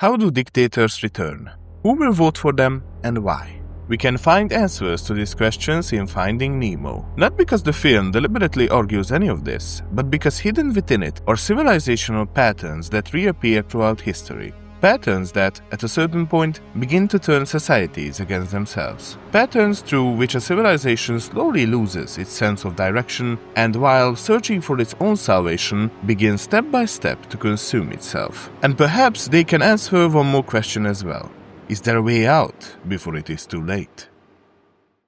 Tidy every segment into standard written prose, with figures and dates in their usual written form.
How do dictators return? Who will vote for them and why? We can find answers to these questions in Finding Nemo, not because the film deliberately argues any of this, but because hidden within it are civilizational patterns that reappear throughout history. Patterns that, at a certain point, begin to turn societies against themselves. Patterns through which a civilization slowly loses its sense of direction and, while searching for its own salvation, begins step by step to consume itself. And perhaps they can answer one more question as well. Is there a way out before it is too late?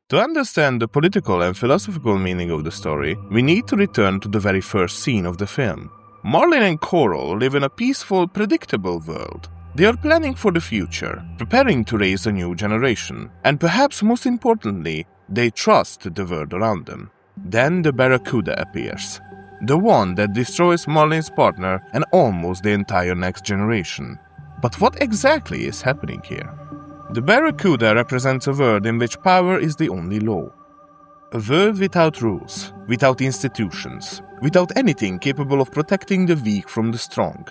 To understand the political and philosophical meaning of the story, we need to return to the very first scene of the film. Marlin and Coral live in a peaceful, predictable world. They are planning for the future, preparing to raise a new generation, and perhaps most importantly, they trust the world around them. Then the Barracuda appears, the one that destroys Marlin's partner and almost the entire next generation. But what exactly is happening here? The Barracuda represents a world in which power is the only law. A world without rules, without institutions, without anything capable of protecting the weak from the strong.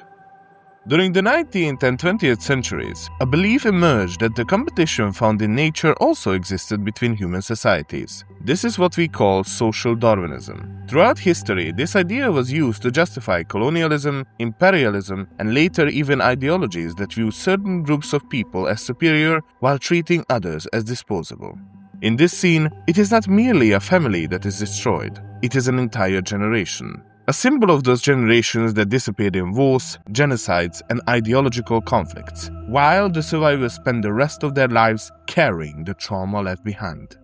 During the 19th and 20th centuries, a belief emerged that the competition found in nature also existed between human societies. This is what we call social Darwinism. Throughout history, this idea was used to justify colonialism, imperialism, and later even ideologies that view certain groups of people as superior while treating others as disposable. In this scene, it is not merely a family that is destroyed, it is an entire generation. A symbol of those generations that disappeared in wars, genocides, and ideological conflicts, while the survivors spend the rest of their lives carrying the trauma left behind.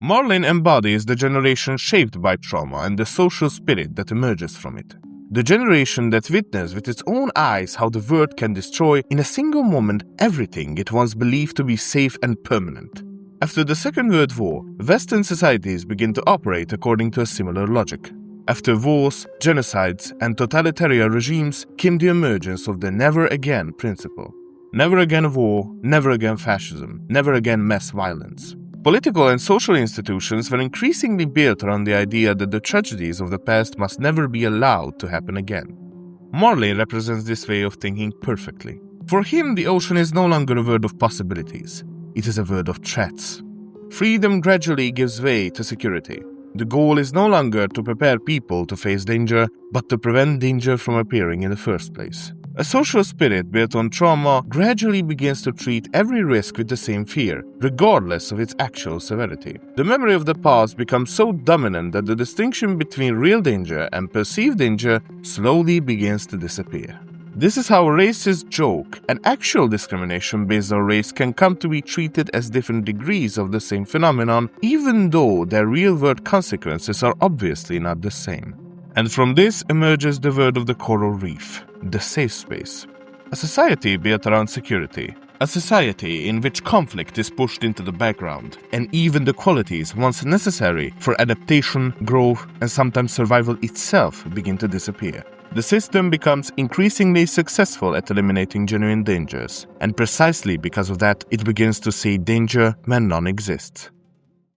Marlin embodies the generation shaped by trauma and the social spirit that emerges from it. The generation that witnessed with its own eyes how the world can destroy in a single moment everything it once believed to be safe and permanent. After the Second World War, Western societies begin to operate according to a similar logic. After wars, genocides, and totalitarian regimes came the emergence of the never again principle. Never again war, never again fascism, never again mass violence. Political and social institutions were increasingly built around the idea that the tragedies of the past must never be allowed to happen again. Marlin represents this way of thinking perfectly. For him, the ocean is no longer a world of possibilities. It is a world of threats. Freedom gradually gives way to security. The goal is no longer to prepare people to face danger, but to prevent danger from appearing in the first place. A social spirit built on trauma gradually begins to treat every risk with the same fear, regardless of its actual severity. The memory of the past becomes so dominant that the distinction between real danger and perceived danger slowly begins to disappear. This is how a racist joke and actual discrimination based on race can come to be treated as different degrees of the same phenomenon, even though their real-world consequences are obviously not the same. And from this emerges the word of the coral reef, the safe space. A society built around security. A society in which conflict is pushed into the background, and even the qualities once necessary for adaptation, growth, and sometimes survival itself begin to disappear. The system becomes increasingly successful at eliminating genuine dangers, and precisely because of that, it begins to see danger when none exists.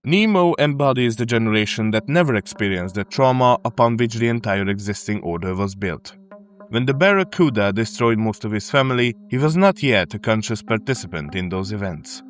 Nemo embodies the generation that never experienced the trauma upon which the entire existing order was built. When the Barracuda destroyed most of his family, he was not yet a conscious participant in those events.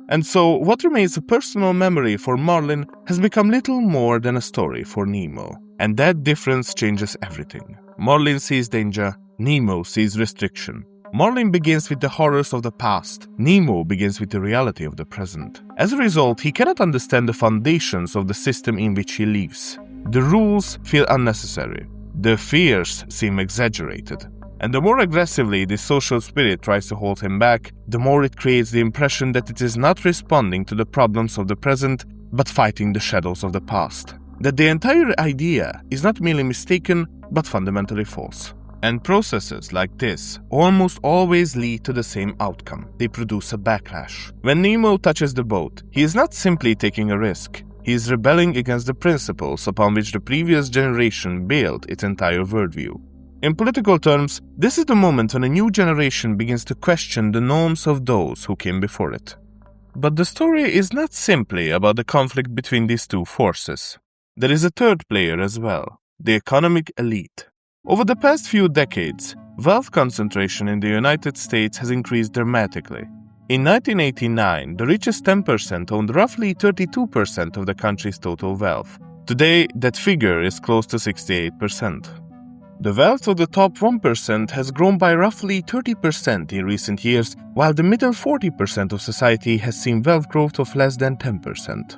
And so, what remains a personal memory for Marlin has become little more than a story for Nemo. And that difference changes everything. Marlin sees danger, Nemo sees restriction. Marlin begins with the horrors of the past, Nemo begins with the reality of the present. As a result, he cannot understand the foundations of the system in which he lives. The rules feel unnecessary, the fears seem exaggerated. And the more aggressively this social spirit tries to hold him back, the more it creates the impression that it is not responding to the problems of the present, but fighting the shadows of the past. That the entire idea is not merely mistaken, but fundamentally false. And processes like this almost always lead to the same outcome. They produce a backlash. When Nemo touches the boat, he is not simply taking a risk. He is rebelling against the principles upon which the previous generation built its entire worldview. In political terms, this is the moment when a new generation begins to question the norms of those who came before it. But the story is not simply about the conflict between these two forces. There is a third player as well, the economic elite. Over the past few decades, Wealth concentration in the United States has increased dramatically. In 1989, the richest 10% owned roughly 32% of the country's total wealth. Today, that figure is close to 68%. The wealth of the top 1% has grown by roughly 30% in recent years, while the middle 40% of society has seen wealth growth of less than 10%.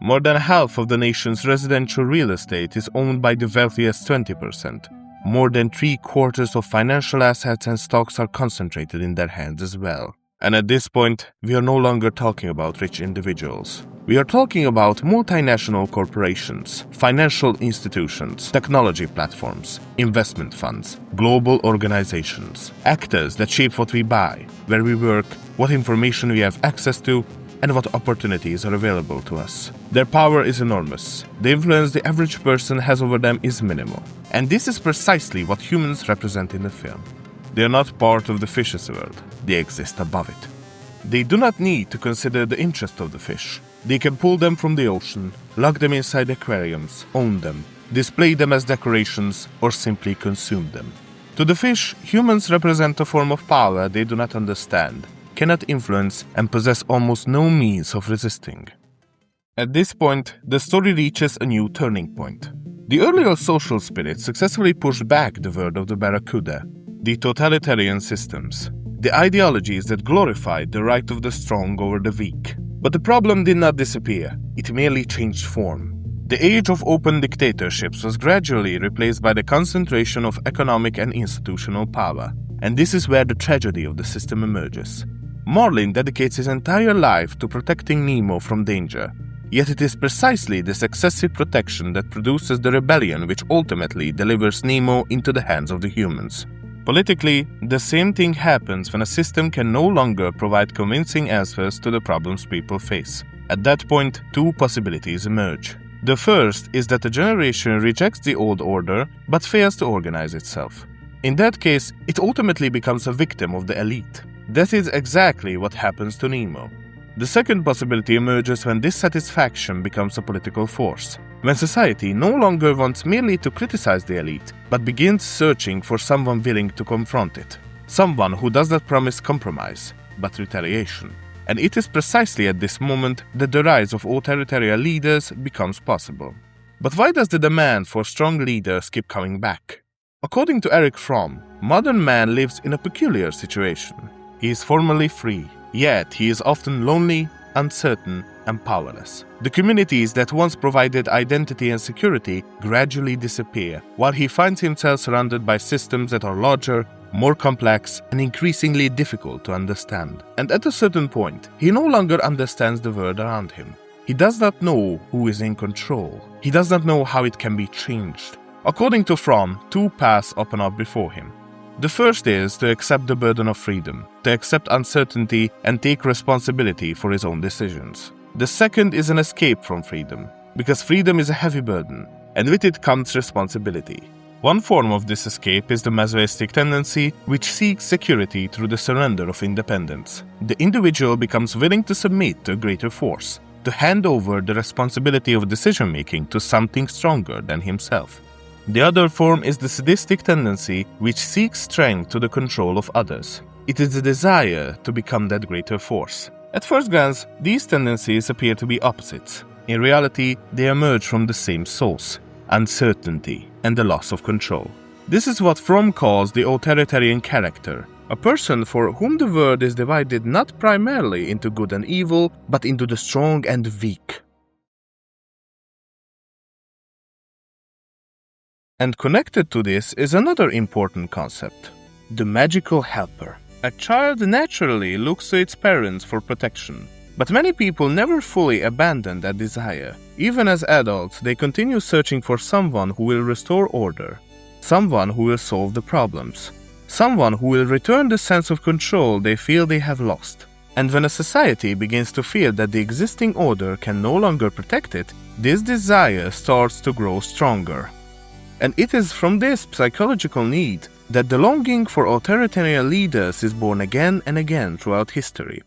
More than half of the nation's residential real estate is owned by the wealthiest 20%. More than 3/4 of financial assets and stocks are concentrated in their hands as well. And at this point, we are no longer talking about rich individuals. We are talking about multinational corporations, financial institutions, technology platforms, investment funds, global organizations, actors that shape what we buy, where we work, what information we have access to, and what opportunities are available to us. Their power is enormous. The influence the average person has over them is minimal. And this is precisely what humans represent in the film. They are not part of the fish's world. They exist above it. They do not need to consider the interest of the fish. They can pull them from the ocean, lock them inside aquariums, own them, display them as decorations, or simply consume them. To the fish, humans represent a form of power they do not understand, cannot influence, and possess almost no means of resisting. At this point, the story reaches a new turning point. The earlier social spirit successfully pushed back the word of the barracuda, the totalitarian systems, the ideologies that glorified the right of the strong over the weak. But the problem did not disappear, it merely changed form. The age of open dictatorships was gradually replaced by the concentration of economic and institutional power, and this is where the tragedy of the system emerges. Marlin dedicates his entire life to protecting Nemo from danger, yet it is precisely this excessive protection that produces the rebellion which ultimately delivers Nemo into the hands of the humans. Politically, the same thing happens when a system can no longer provide convincing answers to the problems people face. At that point, two possibilities emerge. The first is that a generation rejects the old order but fails to organize itself. In that case, it ultimately becomes a victim of the elite. That is exactly what happens to Nemo. The second possibility emerges when dissatisfaction becomes a political force. When society no longer wants merely to criticize the elite, but begins searching for someone willing to confront it. Someone who does not promise compromise, but retaliation. And it is precisely at this moment that the rise of authoritarian leaders becomes possible. But why does the demand for strong leaders keep coming back? According to Erich Fromm, modern man lives in a peculiar situation. He is formally free, yet he is often lonely, uncertain, and powerless. The communities that once provided identity and security gradually disappear, while he finds himself surrounded by systems that are larger, more complex, and increasingly difficult to understand. And at a certain point, he no longer understands the world around him. He does not know who is in control. He does not know how it can be changed. According to Fromm, two paths open up before him. The first is to accept the burden of freedom, to accept uncertainty and take responsibility for his own decisions. The second is an escape from freedom, because freedom is a heavy burden, and with it comes responsibility. One form of this escape is the masochistic tendency, which seeks security through the surrender of independence. The individual becomes willing to submit to a greater force, to hand over the responsibility of decision-making to something stronger than himself. The other form is the sadistic tendency, which seeks strength to the control of others. It is the desire to become that greater force. At first glance, these tendencies appear to be opposites. In reality, they emerge from the same source: uncertainty and the loss of control. This is what Fromm calls the authoritarian character, a person for whom the world is divided not primarily into good and evil, but into the strong and weak. And connected to this is another important concept: the magical helper. A child naturally looks to its parents for protection, but many people never fully abandon that desire. Even as adults, they continue searching for someone who will restore order, someone who will solve the problems, someone who will return the sense of control they feel they have lost. And when a society begins to feel that the existing order can no longer protect it, this desire starts to grow stronger. And it is from this psychological need that the longing for authoritarian leaders is born again and again throughout history.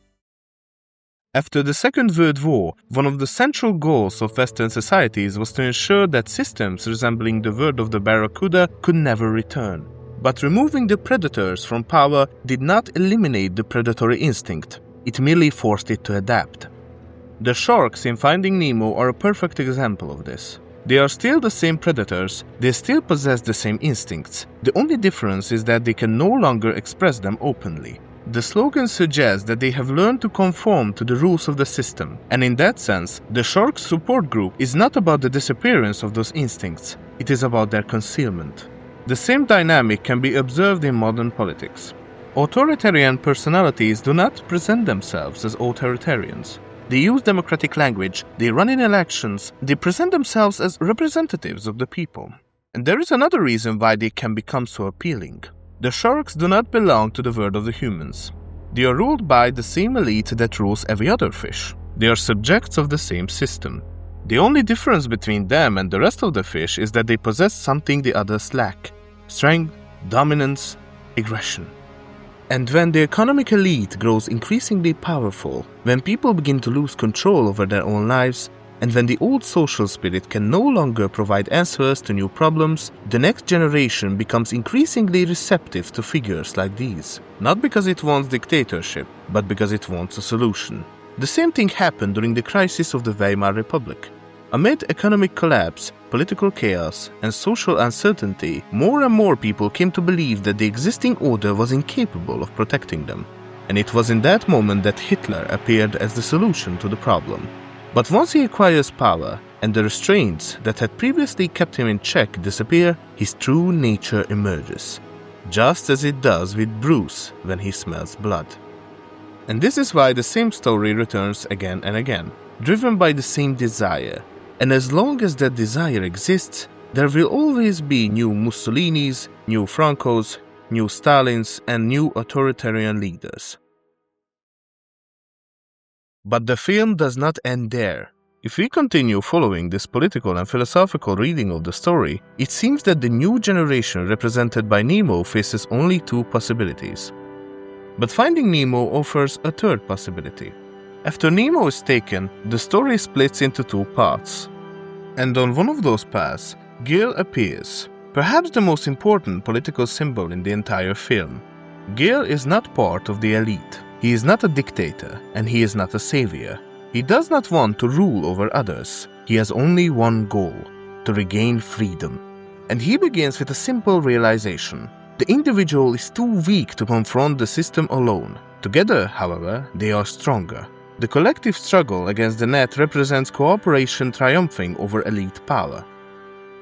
After the Second World War, one of the central goals of Western societies was to ensure that systems resembling the world of the barracuda could never return. But removing the predators from power did not eliminate the predatory instinct, it merely forced it to adapt. The sharks in Finding Nemo are a perfect example of this. They are still the same predators, they still possess the same instincts. The only difference is that they can no longer express them openly. The slogan suggests that they have learned to conform to the rules of the system, and in that sense, the sharks' support group is not about the disappearance of those instincts, it is about their concealment. The same dynamic can be observed in modern politics. Authoritarian personalities do not present themselves as authoritarians. They use democratic language, they run in elections, they present themselves as representatives of the people. And there is another reason why they can become so appealing. The sharks do not belong to the world of the humans. They are ruled by the same elite that rules every other fish. They are subjects of the same system. The only difference between them and the rest of the fish is that they possess something the others lack: strength, dominance, aggression. And when the economic elite grows increasingly powerful, when people begin to lose control over their own lives, and when the old social spirit can no longer provide answers to new problems, the next generation becomes increasingly receptive to figures like these. Not because it wants dictatorship, but because it wants a solution. The same thing happened during the crisis of the Weimar Republic. Amid economic collapse, political chaos, and social uncertainty, more and more people came to believe that the existing order was incapable of protecting them. And it was in that moment that Hitler appeared as the solution to the problem. But once he acquires power, and the restraints that had previously kept him in check disappear, his true nature emerges, just as it does with Bruce when he smells blood. And this is why the same story returns again and again, driven by the same desire. And as long as that desire exists, there will always be new Mussolinis, new Francos, new Stalins, and new authoritarian leaders. But the film does not end there. If we continue following this political and philosophical reading of the story, it seems that the new generation represented by Nemo faces only two possibilities. But Finding Nemo offers a third possibility. After Nemo is taken, the story splits into two paths. And on one of those paths, Gale appears, perhaps the most important political symbol in the entire film. Gale is not part of the elite. He is not a dictator, and he is not a savior. He does not want to rule over others. He has only one goal: to regain freedom. And he begins with a simple realization. The individual is too weak to confront the system alone. Together, however, they are stronger. The collective struggle against the net represents cooperation triumphing over elite power.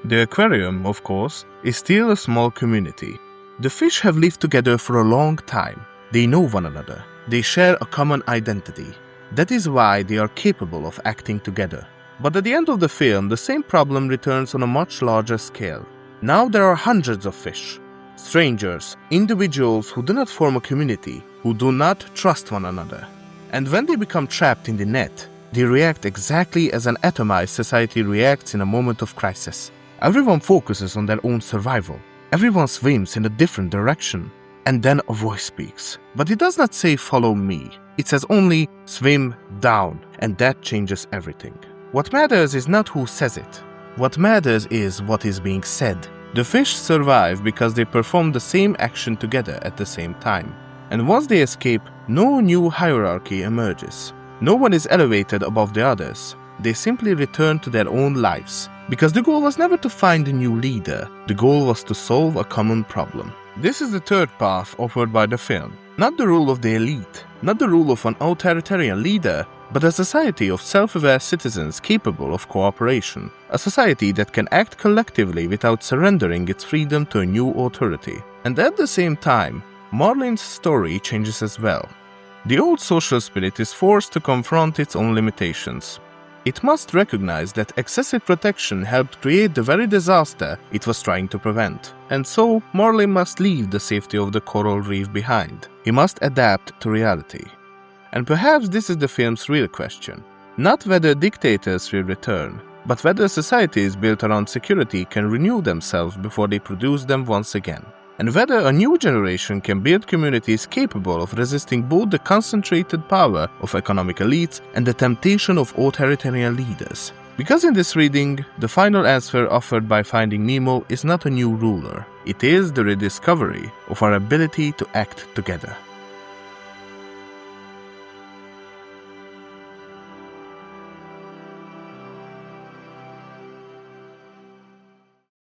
The aquarium, of course, is still a small community. The fish have lived together for a long time. They know one another. They share a common identity. That is why they are capable of acting together. But at the end of the film, the same problem returns on a much larger scale. Now there are hundreds of fish. Strangers, individuals who do not form a community, who do not trust one another. And when they become trapped in the net, they react exactly as an atomized society reacts in a moment of crisis. Everyone focuses on their own survival. Everyone swims in a different direction. And then a voice speaks. But it does not say "follow me." It says only "swim down," and that changes everything. What matters is not who says it. What matters is what is being said. The fish survive because they perform the same action together at the same time. And once they escape, no new hierarchy emerges. No one is elevated above the others. They simply return to their own lives. Because the goal was never to find a new leader. The goal was to solve a common problem. This is the third path offered by the film. Not the rule of the elite, not the rule of an authoritarian leader, but a society of self-aware citizens capable of cooperation. A society that can act collectively without surrendering its freedom to a new authority. And at the same time, Marlin's story changes as well. The old social spirit is forced to confront its own limitations. It must recognize that excessive protection helped create the very disaster it was trying to prevent. And so, Marlin must leave the safety of the coral reef behind. He must adapt to reality. And perhaps this is the film's real question. Not whether dictators will return, but whether societies built around security can renew themselves before they produce them once again. And whether a new generation can build communities capable of resisting both the concentrated power of economic elites and the temptation of authoritarian leaders. Because in this reading, the final answer offered by Finding Nemo is not a new ruler. It is the rediscovery of our ability to act together.